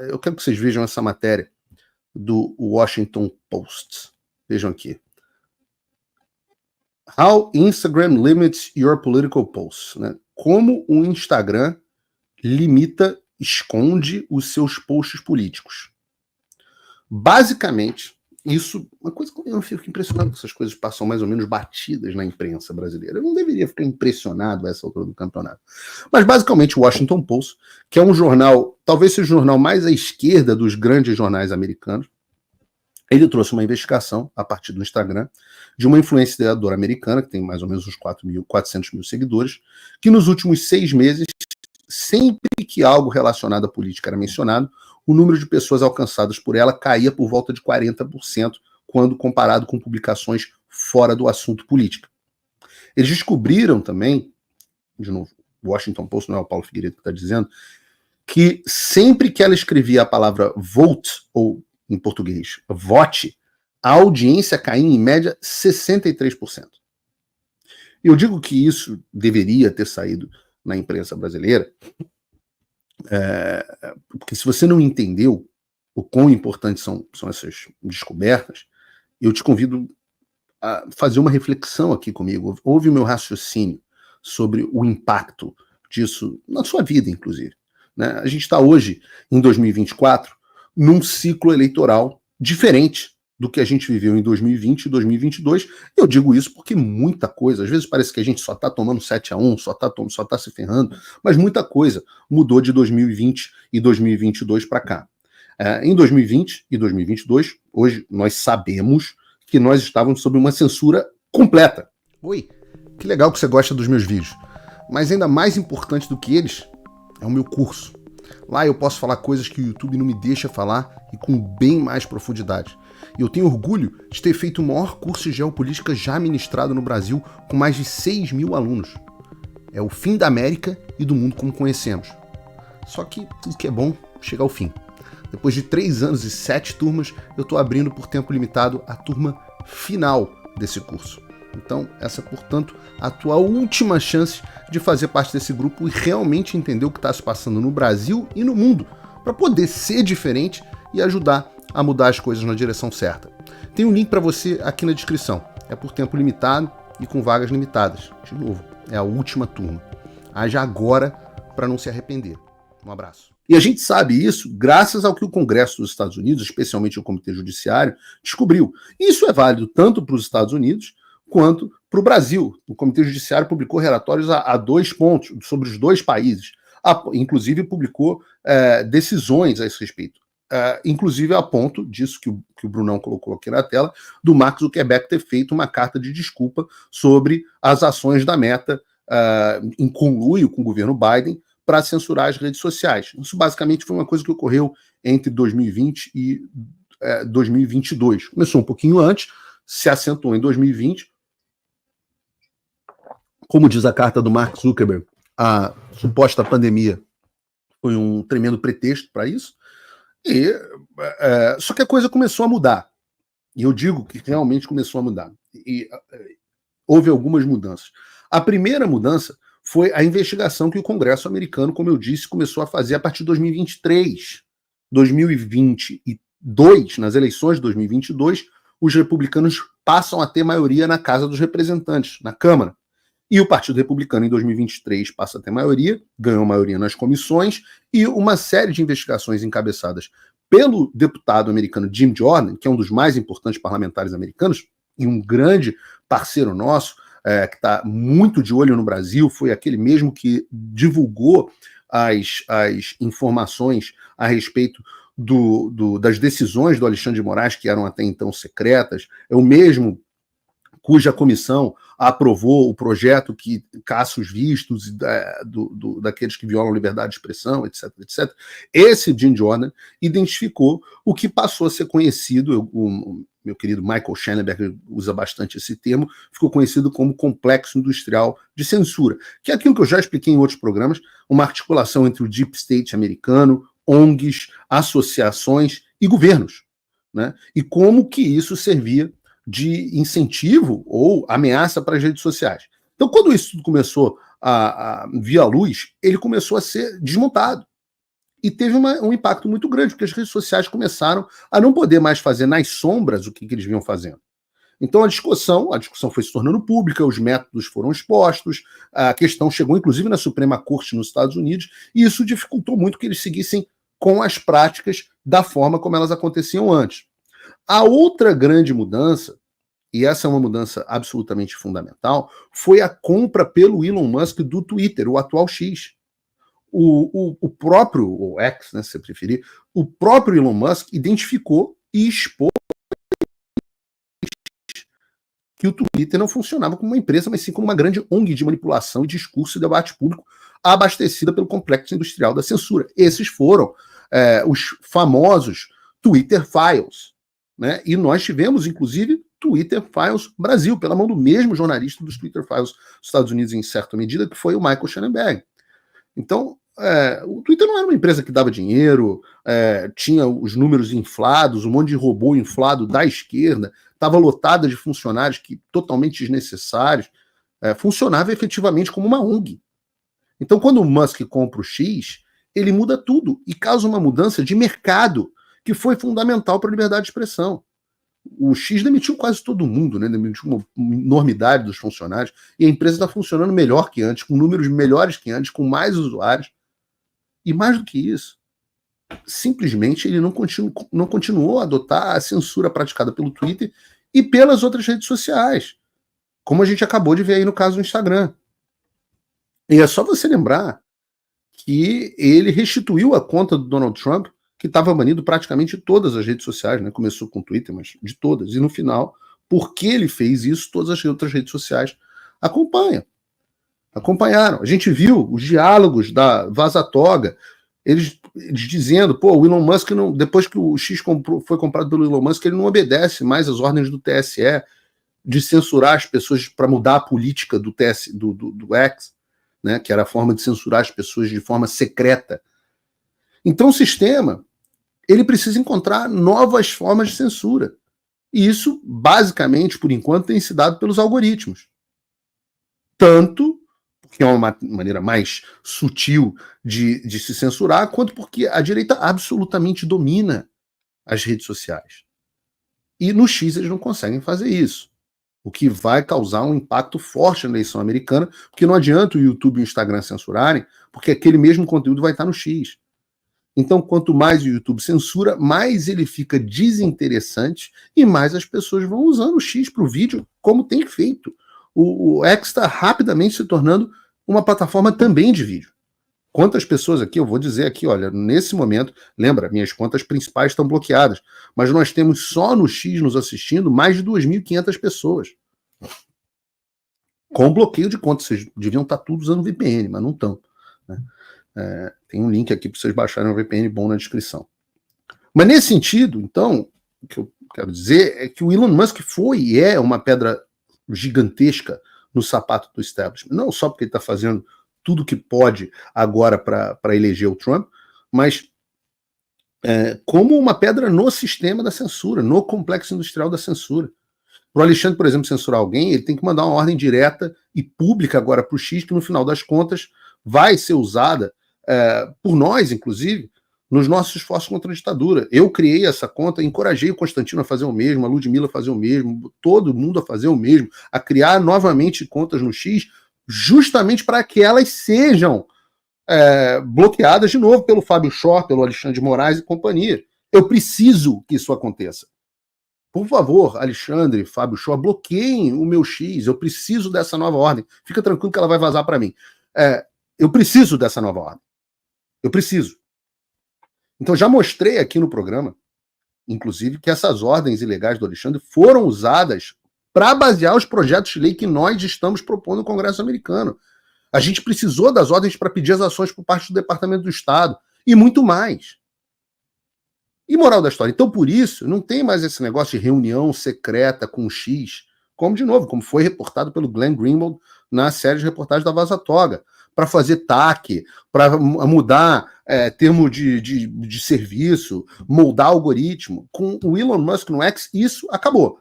Eu quero que vocês vejam essa matéria do Washington Post. Vejam aqui. How Instagram limits your political posts. Né? Como o Instagram limita, esconde os seus posts políticos. Basicamente, isso, uma coisa que eu fico impressionado, que essas coisas passam mais ou menos batidas na imprensa brasileira. Eu não deveria ficar impressionado a essa altura do campeonato. Mas basicamente o Washington Post, que é um jornal, talvez seja o jornal mais à esquerda dos grandes jornais americanos, ele trouxe uma investigação, a partir do Instagram, de uma influenciadora americana, que tem mais ou menos uns 400 mil seguidores, que nos últimos 6 meses, sempre que algo relacionado à política era mencionado, o número de pessoas alcançadas por ela caía por volta de 40%, quando comparado com publicações fora do assunto política. Eles descobriram também, de novo, o Washington Post, não é o Paulo Figueiredo que está dizendo, que sempre que ela escrevia a palavra vote, ou em português, vote, a audiência caía em média 63%. Eu digo que isso deveria ter saído na imprensa brasileira, porque se você não entendeu o quão importantes são essas descobertas, eu te convido a fazer uma reflexão aqui comigo. Ouve o meu raciocínio sobre o impacto disso na sua vida, inclusive. Né? A gente está hoje, em 2024, num ciclo eleitoral diferente do que a gente viveu em 2020 e 2022. Eu digo isso porque muita coisa, às vezes parece que a gente só está tomando 7-1, só está se ferrando, mas muita coisa mudou de 2020 e 2022 para cá. Em 2020 e 2022, hoje nós sabemos que nós estávamos sob uma censura completa. Oi, que legal que você gosta dos meus vídeos, mas ainda mais importante do que eles é o meu curso. Lá eu posso falar coisas que o YouTube não me deixa falar e com bem mais profundidade. E eu tenho orgulho de ter feito o maior curso de geopolítica já ministrado no Brasil, com mais de 6 mil alunos. É o fim da América e do mundo como conhecemos. Só que tudo que é bom chega ao fim. Depois de 3 anos e 7 turmas, eu estou abrindo por tempo limitado a turma final desse curso. Então, essa é, portanto, a tua última chance de fazer parte desse grupo e realmente entender o que está se passando no Brasil e no mundo, para poder ser diferente e ajudar a mudar as coisas na direção certa. Tem um link para você aqui na descrição. É por tempo limitado e com vagas limitadas. De novo, é a última turma. Haja agora para não se arrepender. Um abraço. E a gente sabe isso graças ao que o Congresso dos Estados Unidos, especialmente o Comitê Judiciário, descobriu. E isso é válido tanto para os Estados Unidos quanto para o Brasil. O Comitê Judiciário publicou relatórios a 2 pontos sobre os 2 países. Inclusive publicou decisões a esse respeito. Inclusive a ponto disso que o Brunão colocou aqui na tela, do Mark Zuckerberg ter feito uma carta de desculpa sobre as ações da Meta em conluio com o governo Biden para censurar as redes sociais. Isso basicamente foi uma coisa que ocorreu entre 2020 e 2022. Começou um pouquinho antes, se acentuou em 2020. Como diz a carta do Mark Zuckerberg, a suposta pandemia foi um tremendo pretexto para isso. Só que a coisa começou a mudar. E eu digo que realmente começou a mudar. E houve algumas mudanças. A primeira mudança foi a investigação que o Congresso americano, como eu disse, começou a fazer a partir de 2023. 2022, nas eleições de 2022, os republicanos passam a ter maioria na Casa dos Representantes, na Câmara. E o Partido Republicano, em 2023, passa a ter maioria, ganhou maioria nas comissões, e uma série de investigações encabeçadas pelo deputado americano Jim Jordan, que é um dos mais importantes parlamentares americanos, e um grande parceiro nosso, que está muito de olho no Brasil, foi aquele mesmo que divulgou as informações a respeito das decisões do Alexandre de Moraes, que eram até então secretas, é o mesmo cuja comissão aprovou o projeto que caça os vistos daqueles que violam a liberdade de expressão, etc, etc. Esse Jim Jordan identificou o que passou a ser conhecido, o meu querido Michael Schellenberg usa bastante esse termo, ficou conhecido como complexo industrial de censura, que é aquilo que eu já expliquei em outros programas, uma articulação entre o Deep State americano, ONGs, associações e governos, né? E como que isso servia de incentivo ou ameaça para as redes sociais. Então, quando isso tudo começou a vir à luz, ele começou a ser desmontado. E teve um impacto muito grande, porque as redes sociais começaram a não poder mais fazer nas sombras o que eles vinham fazendo. Então a discussão foi se tornando pública, os métodos foram expostos, a questão chegou inclusive na Suprema Corte nos Estados Unidos, e isso dificultou muito que eles seguissem com as práticas da forma como elas aconteciam antes. A outra grande mudança, e essa é uma mudança absolutamente fundamental, foi a compra pelo Elon Musk do Twitter, o atual X. O próprio, o X, né, se você preferir, o próprio Elon Musk identificou e expôs que o Twitter não funcionava como uma empresa, mas sim como uma grande ONG de manipulação e discurso e debate público abastecida pelo complexo industrial da censura. Esses foram os famosos Twitter Files. Né? E nós tivemos, inclusive, Twitter Files Brasil, pela mão do mesmo jornalista dos Twitter Files dos Estados Unidos, em certa medida, que foi o Michael Schellenberg. Então, o Twitter não era uma empresa que dava dinheiro, tinha os números inflados, um monte de robô inflado da esquerda, estava lotada de funcionários totalmente desnecessários, funcionava efetivamente como uma ONG. Então, quando o Musk compra o X, ele muda tudo e causa uma mudança de mercado que foi fundamental para a liberdade de expressão. O X demitiu quase todo mundo, né? Demitiu uma enormidade dos funcionários, e a empresa está funcionando melhor que antes, com números melhores que antes, com mais usuários. E mais do que isso, simplesmente ele não continuou a adotar a censura praticada pelo Twitter e pelas outras redes sociais, como a gente acabou de ver aí no caso do Instagram. E é só você lembrar que ele restituiu a conta do Donald Trump, que estava banido praticamente de todas as redes sociais, né? Começou com o Twitter, mas de todas. E no final, porque ele fez isso, todas as outras redes sociais acompanharam. A gente viu os diálogos da Vaza Toga, eles dizendo, o Elon Musk, não, depois que o X foi comprado pelo Elon Musk, ele não obedece mais às ordens do TSE de censurar as pessoas para mudar a política do X, né, que era a forma de censurar as pessoas de forma secreta. Então o sistema, ele precisa encontrar novas formas de censura. E isso, basicamente, por enquanto, tem se dado pelos algoritmos. Tanto porque é uma maneira mais sutil de se censurar, quanto porque a direita absolutamente domina as redes sociais. E no X eles não conseguem fazer isso. O que vai causar um impacto forte na eleição americana, porque não adianta o YouTube e o Instagram censurarem, porque aquele mesmo conteúdo vai estar no X. Então, quanto mais o YouTube censura, mais ele fica desinteressante e mais as pessoas vão usando o X para o vídeo, como tem feito. O X está rapidamente se tornando uma plataforma também de vídeo. Quantas pessoas aqui, eu vou dizer aqui, olha, nesse momento, lembra, minhas contas principais estão bloqueadas, mas nós temos só no X nos assistindo mais de 2.500 pessoas. Com bloqueio de contas, vocês deviam estar todos usando VPN, mas não estão. Né? Tem um link aqui para vocês baixarem um VPN bom na descrição. Mas nesse sentido, então, o que eu quero dizer é que o Elon Musk foi e é uma pedra gigantesca no sapato do establishment. Não só porque ele está fazendo tudo que pode agora para eleger o Trump, mas como uma pedra no sistema da censura, no complexo industrial da censura. Para o Alexandre, por exemplo, censurar alguém, ele tem que mandar uma ordem direta e pública agora para o X, que no final das contas vai ser usada por nós, inclusive, nos nossos esforços contra a ditadura. Eu criei essa conta, encorajei o Constantino a fazer o mesmo, a Ludmilla a fazer o mesmo, todo mundo a fazer o mesmo, a criar novamente contas no X, justamente para que elas sejam bloqueadas de novo pelo Fábio Shor, pelo Alexandre de Moraes e companhia. Eu preciso que isso aconteça. Por favor, Alexandre, Fábio Shor, bloqueiem o meu X, eu preciso dessa nova ordem. Fica tranquilo que ela vai vazar para mim. Eu preciso dessa nova ordem. Eu preciso. Então já mostrei aqui no programa, inclusive, que essas ordens ilegais do Alexandre foram usadas para basear os projetos de lei que nós estamos propondo no Congresso americano. A gente precisou das ordens para pedir as ações por parte do Departamento do Estado e muito mais. E moral da história, então por isso não tem mais esse negócio de reunião secreta com o X, como foi reportado pelo Glenn Greenwald na série de reportagens da Vaza Toga, para fazer TAC, para mudar termo de serviço, moldar algoritmo. Com o Elon Musk no X, isso acabou.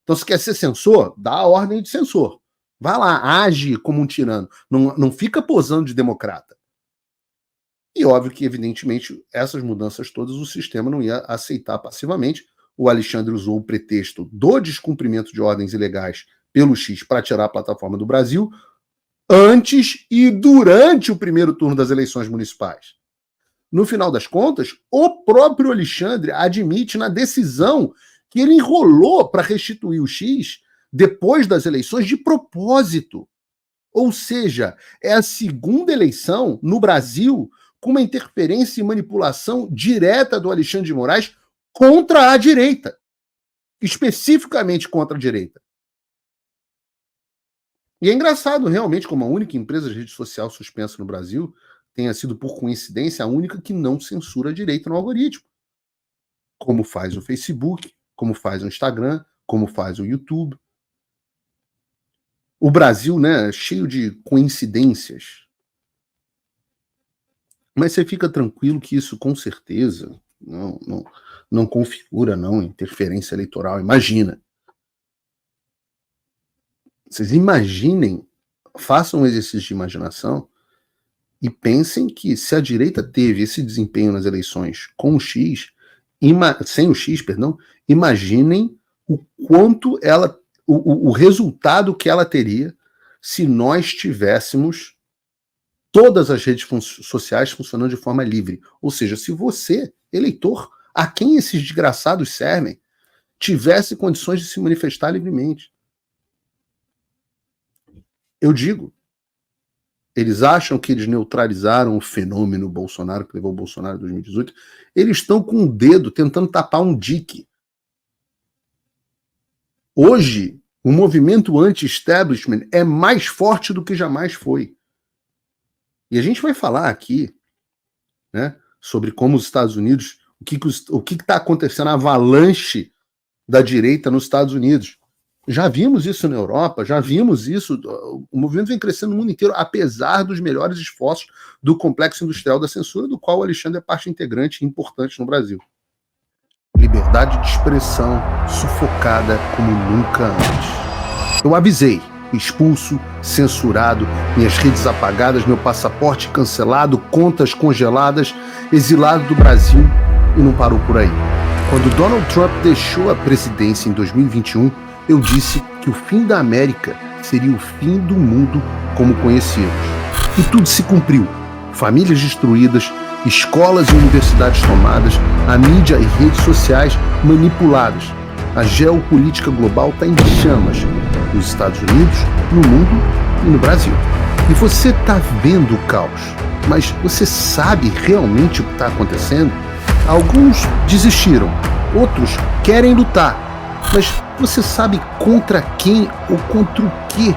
Então, se quer ser censor, dá a ordem de censor. Vai lá, age como um tirano. Não fica posando de democrata. E óbvio que, evidentemente, essas mudanças todas o sistema não ia aceitar passivamente. O Alexandre usou o pretexto do descumprimento de ordens ilegais pelo X para tirar a plataforma do Brasil antes e durante o primeiro turno das eleições municipais. No final das contas, o próprio Alexandre admite na decisão que ele enrolou para restituir o X depois das eleições de propósito. Ou seja, é a segunda eleição no Brasil com uma interferência e manipulação direta do Alexandre de Moraes contra a direita. Especificamente contra a direita. E é engraçado, realmente, como a única empresa de rede social suspensa no Brasil tenha sido, por coincidência, a única que não censura a direita no algoritmo. Como faz o Facebook, como faz o Instagram, como faz o YouTube. O Brasil, né, é cheio de coincidências. Mas você fica tranquilo que isso, com certeza, não configura, não, interferência eleitoral. Imagina. Vocês imaginem, façam um exercício de imaginação e pensem que se a direita teve esse desempenho nas eleições com o X, sem o X, perdão, imaginem o quanto ela, o resultado que ela teria se nós tivéssemos todas as redes sociais funcionando de forma livre. Ou seja, se você, eleitor, a quem esses desgraçados servem, tivesse condições de se manifestar livremente. Eu digo, eles acham que eles neutralizaram o fenômeno Bolsonaro, que levou o Bolsonaro em 2018. Eles estão com o dedo tentando tapar um dique. Hoje, o movimento anti-establishment é mais forte do que jamais foi. E a gente vai falar aqui, né, sobre como os Estados Unidos, o que está acontecendo, a avalanche da direita nos Estados Unidos. Já vimos isso na Europa, já vimos isso, o movimento vem crescendo no mundo inteiro, apesar dos melhores esforços do complexo industrial da censura, do qual o Alexandre é parte integrante e importante no Brasil. Liberdade de expressão sufocada como nunca antes. Eu avisei, expulso, censurado, minhas redes apagadas, meu passaporte cancelado, contas congeladas, exilado do Brasil, e não parou por aí. Quando Donald Trump deixou a presidência em 2021, eu disse que o fim da América seria o fim do mundo como conhecíamos. E tudo se cumpriu. Famílias destruídas, escolas e universidades tomadas, a mídia e redes sociais manipuladas. A geopolítica global está em chamas, nos Estados Unidos, no mundo e no Brasil. E você está vendo o caos, mas você sabe realmente o que está acontecendo? Alguns desistiram, outros querem lutar. Mas você sabe contra quem ou contra o que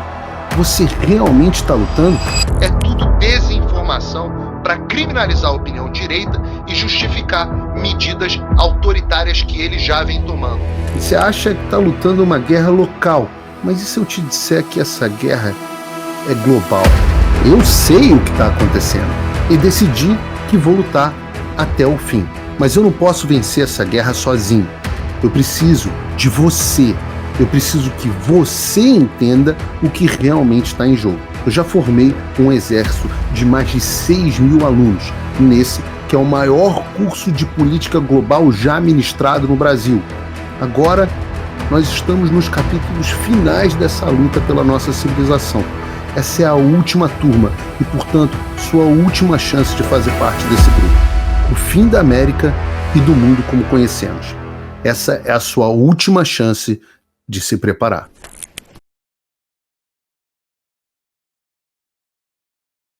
você realmente está lutando? É tudo desinformação para criminalizar a opinião direita e justificar medidas autoritárias que ele já vem tomando. E você acha que está lutando uma guerra local, mas e se eu te disser que essa guerra é global? Eu sei o que está acontecendo e decidi que vou lutar até o fim. Mas eu não posso vencer essa guerra sozinho. Eu preciso de você. Eu preciso que você entenda o que realmente está em jogo. Eu já formei um exército de mais de 6.000 alunos, nesse que é o maior curso de política global já ministrado no Brasil. Agora, nós estamos nos capítulos finais dessa luta pela nossa civilização. Essa é a última turma e, portanto, sua última chance de fazer parte desse grupo. O fim da América e do mundo como conhecemos. Essa é a sua última chance de se preparar.